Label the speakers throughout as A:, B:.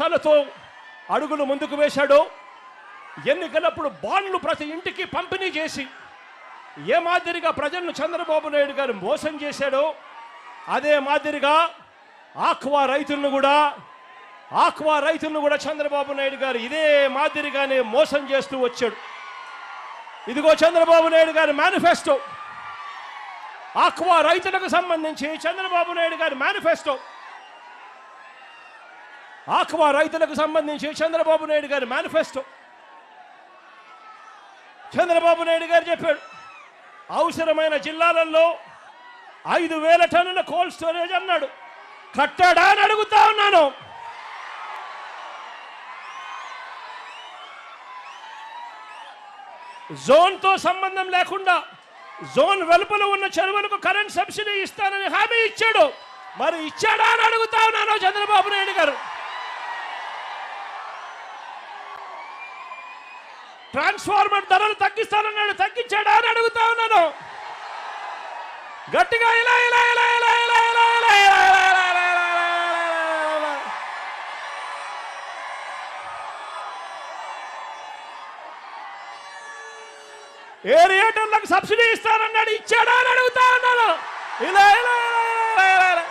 A: తలతో అడుగులు ముందుకు వేశాడో, ఎన్నికలప్పుడు బాండ్లు ప్రతి ఇంటికి పంపిణీ చేసి ఏ మాదిరిగా ప్రజలను చంద్రబాబు నాయుడు గారు మోసం చేశాడో, అదే మాదిరిగా ఆక్వా రైతులను కూడా చంద్రబాబు నాయుడు గారు ఇదే మాదిరిగానే మోసం చేస్తూ వచ్చాడు. ఇదిగో చంద్రబాబు నాయుడు గారి మేనిఫెస్టో, ఆక్వా రైతులకు సంబంధించి చంద్రబాబు నాయుడు గారి మేనిఫెస్టో, ఆక్వా రైతులకు సంబంధించి చంద్రబాబు నాయుడు గారి మేనిఫెస్టో. చంద్రబాబు నాయుడు గారు చెప్పాడు, అవసరమైన జిల్లాలలో 5,000 టన్నుల కోల్డ్ స్టోరేజ్ అన్నాడు. కట్టాడా అని అడుగుతా ఉన్నాను. జోన్తో సంబంధం లేకుండా జోన్ వెలుపల ఉన్న చెరువులకు కరెంట్ సబ్సిడీ ఇస్తానని హామీ ఇచ్చాడు. మరి ఇచ్చాడా అని అడుగుతా ఉన్నాను చంద్రబాబు నాయుడు గారు. ట్రాన్స్ఫార్మర్ ధరలు తగ్గిస్తానన్నాడు, తగ్గించాడా అని అడుగుతా ఉన్నాను. గట్టిగా ఇలా ఇలా ఇలా ఇలా ఇలా ఇలా ఇలా ఏరియేటర్లకు సబ్సిడీ ఇస్తానన్నాడు, ఇచ్చాడా అని అడుగుతా ఉన్నాను. ఇలా ఇలా ఇలా ఇలా ఇలా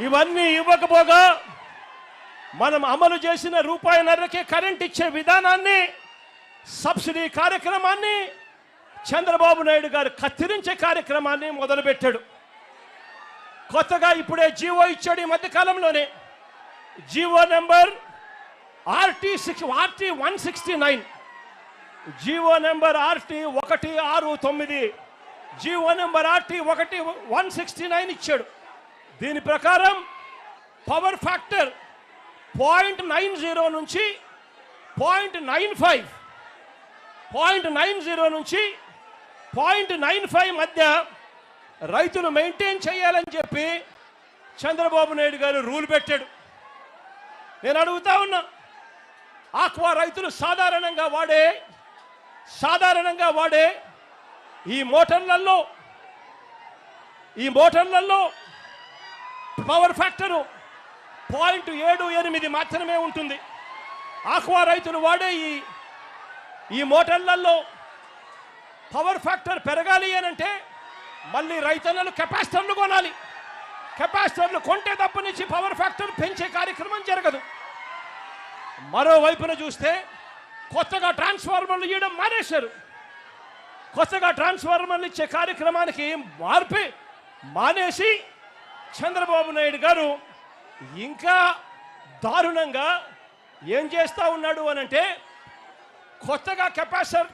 A: ఇవన్నీ ఇవ్వకపోగా మనం అమలు చేసిన ₹1.5కే కరెంట్ ఇచ్చే విధానాన్ని, సబ్సిడీ కార్యక్రమాన్ని చంద్రబాబు నాయుడు గారు కత్తిరించే కార్యక్రమాన్ని మొదలుపెట్టాడు. కొత్తగా ఇప్పుడే జీవో ఇచ్చాడు. ఈ మధ్యకాలంలోనే GO number RT169, GO number RT169, GO number RT169 ఇచ్చాడు. దీని ప్రకారం పవర్ ఫ్యాక్టర్ 0.90 నుంచి 0.95 మధ్య రైతులు మెయింటైన్ చేయాలని చెప్పి చంద్రబాబు నాయుడు గారు రూల్ పెట్టాడు. నేను అడుగుతా ఉన్నా, ఆక్వా రైతులు సాధారణంగా వాడే ఈ మోటార్లలో పవర్ ఫ్యాక్టరు 0.78 మాత్రమే ఉంటుంది. ఆక్వా రైతులు వాడే ఈ మోటార్లలో పవర్ ఫ్యాక్టర్ పెరగాలి అనంటే మళ్ళీ రైతులను కెపాసిటర్లు కొనాలి. కెపాసిటర్లు కొంటే తప్పనిచ్చి పవర్ ఫ్యాక్టర్ పెంచే కార్యక్రమం జరగదు. మరోవైపున చూస్తే కొత్తగా ట్రాన్స్ఫార్మర్లు ఇవ్వడం మానేశారు. కొత్తగా ట్రాన్స్ఫార్మర్లు ఇచ్చే కార్యక్రమానికి మానేసి చంద్రబాబు నాయుడు గారు ఇంకా దారుణంగా ఏం చేస్తూ ఉన్నాడు అనంటే, కొత్తగా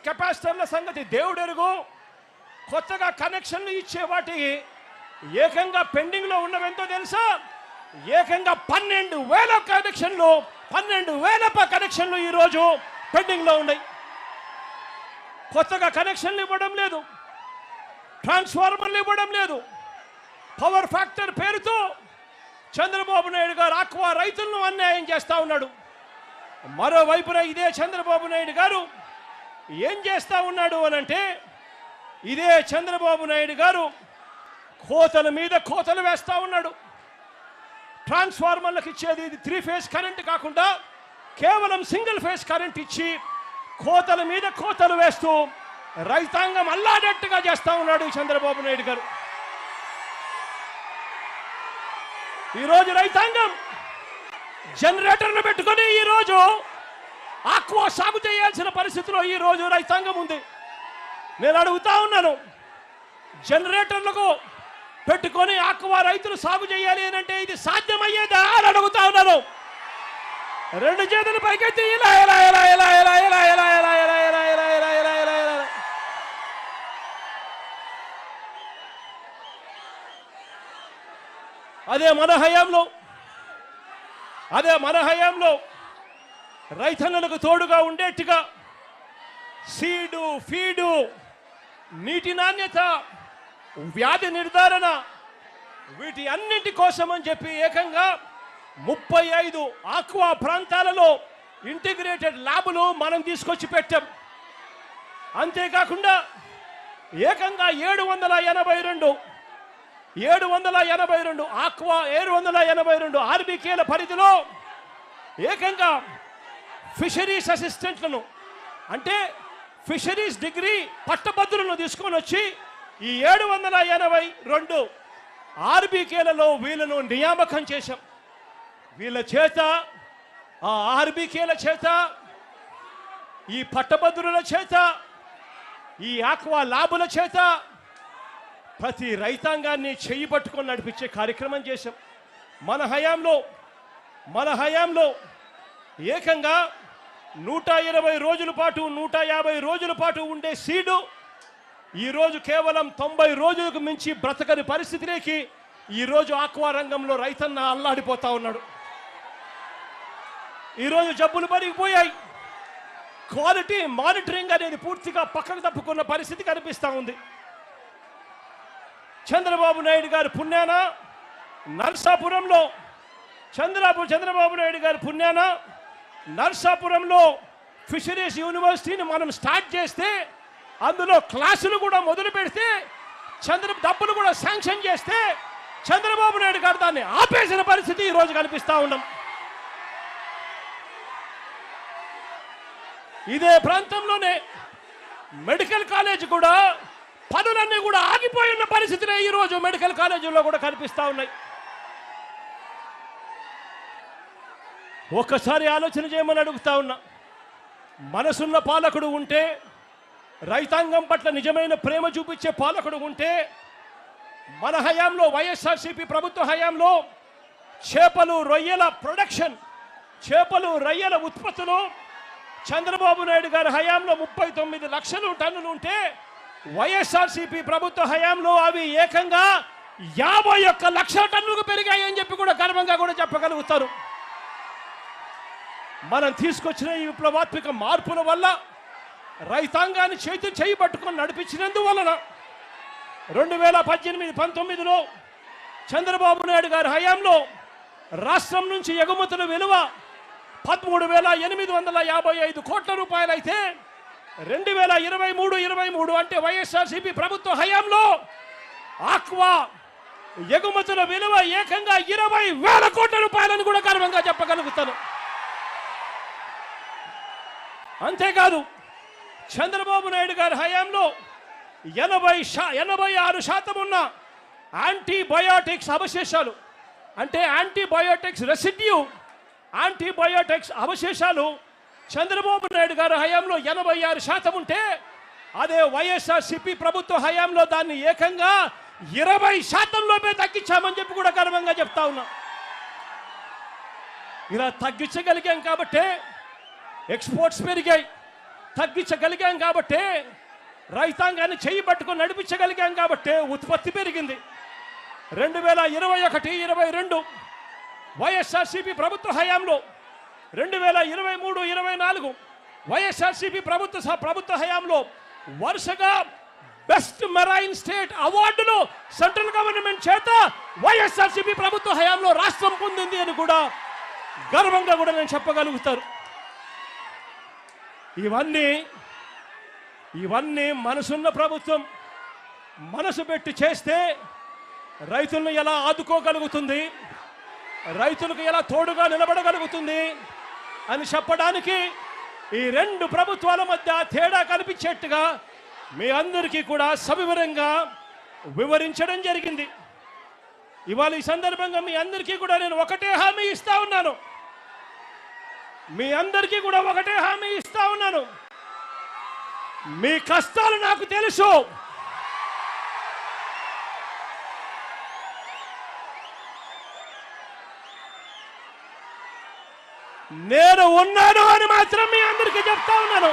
A: కెపాసిటర్ల సంగతి దేవుడెరుగు, కొత్తగా కనెక్షన్లు ఇచ్చే వాటికి ఏకంగా పెండింగ్లో ఉన్నవెంతో తెలుసా? ఏకంగా 12,000 కనెక్షన్లు ఈరోజు పెండింగ్లో ఉన్నాయి. కొత్తగా కనెక్షన్లు ఇవ్వడం లేదు, ట్రాన్స్ఫార్మర్లు ఇవ్వడం లేదు. పవర్ ఫ్యాక్టర్ పేరుతో చంద్రబాబు నాయుడు గారు ఆక్వా రైతులను అన్యాయం చేస్తూ ఉన్నాడు. మరోవైపున ఇదే చంద్రబాబు నాయుడు గారు ఏం చేస్తూ ఉన్నాడు అనంటే, ఇదే చంద్రబాబు నాయుడు గారు కోతల మీద కోతలు వేస్తూ ఉన్నాడు. ట్రాన్స్ఫార్మర్లకు ఇచ్చేది ఇది 3 ఫేజ్ కరెంట్ కాకుండా కేవలం సింగిల్ ఫేజ్ కరెంట్ ఇచ్చి కోతల మీద కోతలు వేస్తూ రైతాంగం అల్లాడట్టుగా చేస్తూ ఉన్నాడు చంద్రబాబు నాయుడు గారు. ఈరోజు రైతాంగం జనరేటర్లు పెట్టుకొని ఈరోజు ఆక్వా సాగు చేయాల్సిన పరిస్థితిలో ఈరోజు రైతాంగం ఉంది. నేను అడుగుతా ఉన్నాను, జనరేటర్లకు పెట్టుకొని ఆక్వా రైతులు సాగు చేయాలి అంటే ఇది సాధ్యమయ్యేదా అని అడుగుతా ఉన్నాను. 2 చేతులు పైకెత్తి ఇలా ఇలా ఇలా ఇలా ఇలా ఇలా ఇలా ఇలా ఇలా ఇలా ఇలా ఇలా ఇలా ఇలా ఇలా. అదే మన హయాంలో రైతన్నలకు తోడుగా ఉండేట్టుగా సీడు, ఫీడు, నీటి నాణ్యత, వ్యాధి నిర్ధారణ, వీటి అన్నింటి కోసం అని చెప్పి ఏకంగా 35 ఆక్వా ప్రాంతాలలో ఇంటిగ్రేటెడ్ ల్యాబులు మనం తీసుకొచ్చి పెట్టాం. అంతేకాకుండా ఏకంగా 782 ఆక్వా 782 ఆర్బీకేల పరిధిలో ఏకంగా ఫిషరీస్ అసిస్టెంట్లను అంటే ఫిషరీస్ డిగ్రీ పట్టభద్రులను తీసుకొని వచ్చి ఈ 782 ఆర్బీకేలలో వీళ్ళను నియామకం చేశాం. వీళ్ళ చేత ఆ ఆర్బీకేల చేత ఈ పట్టభద్రుల చేత ఈ ఆక్వా ల్యాబుల చేత ప్రతి రైతాంగాన్ని చెయ్యి పట్టుకొని నడిపించే కార్యక్రమం చేశాం. మన హయాంలో ఏకంగా 120 రోజుల పాటు 150 రోజుల పాటు ఉండే సీడు ఈరోజు కేవలం 90 రోజులకు మించి బ్రతకని పరిస్థితిలోకి ఈరోజు ఆక్వా రంగంలో రైతన్న అల్లాడిపోతా ఉన్నాడు. ఈరోజు జబ్బులు పెరిగిపోయాయి. క్వాలిటీ మానిటరింగ్ అనేది పూర్తిగా పక్కకు తప్పుకున్న పరిస్థితి కనిపిస్తూ ఉంది. చంద్రబాబు నాయుడు గారి పుణ్యాన నర్సాపురంలో చంద్రబాబు నాయుడు గారి పుణ్యాన నర్సాపురంలో ఫిషరీస్ యూనివర్సిటీని మనం స్టార్ట్ చేస్తే అందులో క్లాసులు కూడా మొదలు పెడితే డబ్బులు కూడా శాంక్షన్ చేస్తే చంద్రబాబు నాయుడు గారు దాన్ని ఆపేసిన పరిస్థితి ఈరోజు కనిపిస్తూ ఉన్నాం. ఇదే ప్రాంతంలోనే మెడికల్ కాలేజ్ కూడా పనులన్నీ కూడా ఆగిపోయిన పరిస్థితులే ఈరోజు మెడికల్ కాలేజీల్లో కూడా కనిపిస్తూ ఉన్నాయి. ఒక్కసారి ఆలోచన చేయమని అడుగుతా ఉన్నా. మనసున్న పాలకుడు ఉంటే, రైతాంగం పట్ల నిజమైన ప్రేమ చూపించే పాలకుడు ఉంటే, మన హయాంలో వైఎస్ఆర్సీపీ ప్రభుత్వ హయాంలో చేపలు రొయ్యల ప్రొడక్షన్, చేపలు రొయ్యల ఉత్పత్తులు చంద్రబాబు నాయుడు గారి హయాంలో 39 లక్షల టన్నులు ఉంటే వైఎస్ఆర్సీపీ ప్రభుత్వ హయాంలో అవి ఏకంగా 51 లక్షల టన్నులకు పెరిగాయి అని చెప్పి కూడా గర్వంగా కూడా చెప్పగలుగుతారు. మనం తీసుకొచ్చిన ఈ విప్లవాత్మక మార్పుల వల్ల రైతాంగాన్ని చేయి పట్టుకొని నడిపించినందువలన 2018-19లో చంద్రబాబు నాయుడు గారి హయాంలో రాష్ట్రం నుంచి ఎగుమతుల విలువ 13,855 కోట్ల రూపాయలు అయితే 2023 అంటే వైఎస్ఆర్సీపీ ప్రభుత్వ హయాంలో ఆక్వా ఎగుమతుల విలువ ఏకంగా 20,000 కోట్ల రూపాయలను కూడా గర్వంగా చెప్పగలుగుతాను. అంతేకాదు చంద్రబాబు నాయుడు గారి హయాంలో 86% ఉన్న యాంటీబయోటిక్స్ అవశేషాలు అంటే యాంటీబయోటిక్స్ అవశేషాలు చంద్రబాబు నాయుడు గారి హయాంలో 86% ఉంటే అదే వైఎస్ఆర్సీపీ ప్రభుత్వ హయాంలో దాన్ని ఏకంగా 20%లోపే తగ్గించామని చెప్పి కూడా గర్వంగా చెప్తా ఉన్నా. ఇలా తగ్గించగలిగాం కాబట్టే ఎక్స్పోర్ట్స్ పెరిగాయి, తగ్గించగలిగాం కాబట్టే రైతాంగాన్ని చెయ్యి పట్టుకొని నడిపించగలిగాం కాబట్టే ఉత్పత్తి పెరిగింది. 2021-22 వైఎస్ఆర్సీపీ ప్రభుత్వ హయాంలో 2023-24 వైఎస్ఆర్సీపీ ప్రభుత్వ హయాంలో వరుసగా బెస్ట్ మెరైన్ స్టేట్ అవార్డులు సెంట్రల్ గవర్నమెంట్ చేత వైఎస్ఆర్సీపీ ప్రభుత్వ హయాంలో రాష్ట్రం పొందింది అని కూడా గర్వంగా కూడా నేను చెప్పగలుగుతాను. ఇవన్నీ మనసున్న ప్రభుత్వం మనసు పెట్టి చేస్తే రైతులను ఎలా ఆదుకోగలుగుతుంది, రైతులకు ఎలా తోడుగా నిలబడగలుగుతుంది అని చెప్పడానికి ఈ 2 ప్రభుత్వాల మధ్య తేడా కనిపించేట్టుగా మీ అందరికీ కూడా సవివరంగా వివరించడం జరిగింది. ఇవాళ ఈ సందర్భంగా మీ అందరికీ కూడా నేను ఒకటే హామీ ఇస్తా ఉన్నాను. మీ కష్టాలు నాకు తెలుసు. నేను ఉన్నాను అని మాత్రం మీ అందరికీ చెప్తా ఉన్నాను.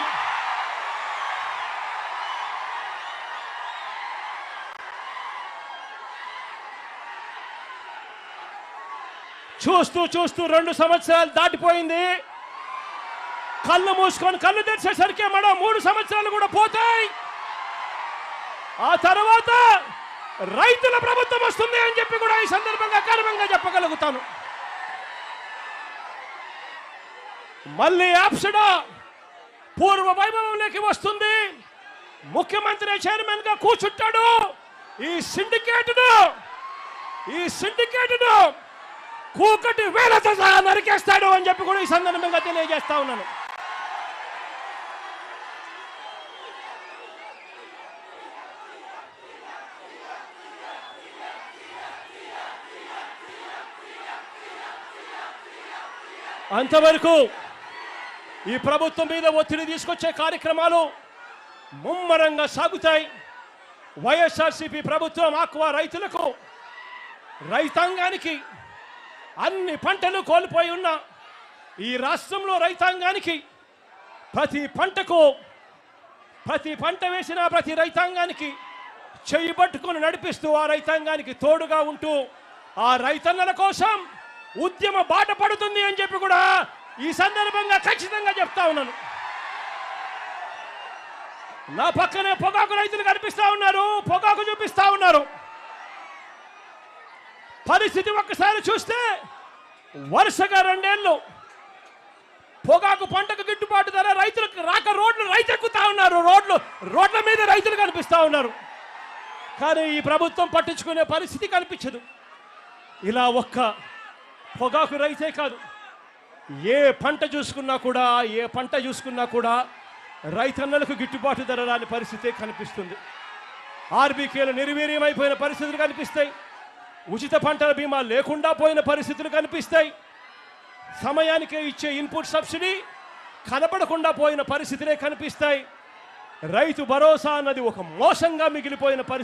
A: చూస్తూ 2 సంవత్సరాలు దాటిపోయింది. కళ్ళు మూసుకొని కళ్ళు తెరిచేసరికి 3 సంవత్సరాలు కూడా పోతాయి. ఆ తర్వాత రైతుల ప్రభుత్వం వస్తుంది అని చెప్పి కూడా ఈ సందర్భంగా గర్వంగా చెప్పగలుగుతాను. మళ్ళీ యాప్సడా పూర్వ వైభవంలోకి వస్తుంది. ముఖ్యమంత్రి చైర్మన్ గా కూర్చుంటాడు. ఈ సిండికేట్ను కూకటి వేలతో సహా నరికేస్తాడు అని చెప్పి కూడా ఈ సందర్భంగా తెలియజేస్తా ఉన్నాను. అంతవరకు ఈ ప్రభుత్వం మీద ఒత్తిడి తీసుకొచ్చే కార్యక్రమాలు ముమ్మరంగా సాగుతాయి. వైఎస్ఆర్సీపీ ప్రభుత్వం ఆక్వా రైతులకు, రైతాంగానికి, అన్ని పంటలు కోల్పోయి ఉన్న ఈ రాష్ట్రంలో రైతాంగానికి ప్రతి పంట వేసిన ప్రతి రైతాంగానికి చెయ్యి పట్టుకొని నడిపిస్తూ ఆ రైతాంగానికి తోడుగా ఉంటూ ఆ రైతన్నల కోసం ఉద్యమ బాట పడుతుంది అని చెప్పి కూడా ఈ సందర్భంగా ఖచ్చితంగా చెప్తా ఉన్నాను. నా పక్కనే పొగాకు రైతులు కనిపిస్తా ఉన్నారు, పొగాకు చూపిస్తా ఉన్నారు. పరిస్థితి ఒక్కసారి చూస్తే వరుసగా 2 ఏళ్ళు పొగాకు పంటకు గిట్టుబాటు ధర రైతులకు రాక రోడ్లు రైతెక్కుతా ఉన్నారు. రోడ్ల మీద రైతులు కనిపిస్తా ఉన్నారు. కానీ ఈ ప్రభుత్వం పట్టించుకునే పరిస్థితి కనిపించదు. ఇలా ఒక్క పొగాకు రైతే కాదు, ఏ పంట చూసుకున్నా కూడా రైతన్నలకు గిట్టుబాటు ధర రాని పరిస్థితే కనిపిస్తుంది. ఆర్బీకేలు నిర్వీర్యమైపోయిన పరిస్థితులు కనిపిస్తాయి. ఉచిత పంటల బీమా లేకుండా పోయిన పరిస్థితులు కనిపిస్తాయి. సమయానికే ఇచ్చే ఇన్పుట్ సబ్సిడీ కనపడకుండా పోయిన పరిస్థితులే కనిపిస్తాయి. రైతు భరోసా అన్నది ఒక మోసంగా మిగిలిపోయిన పరిస్థితి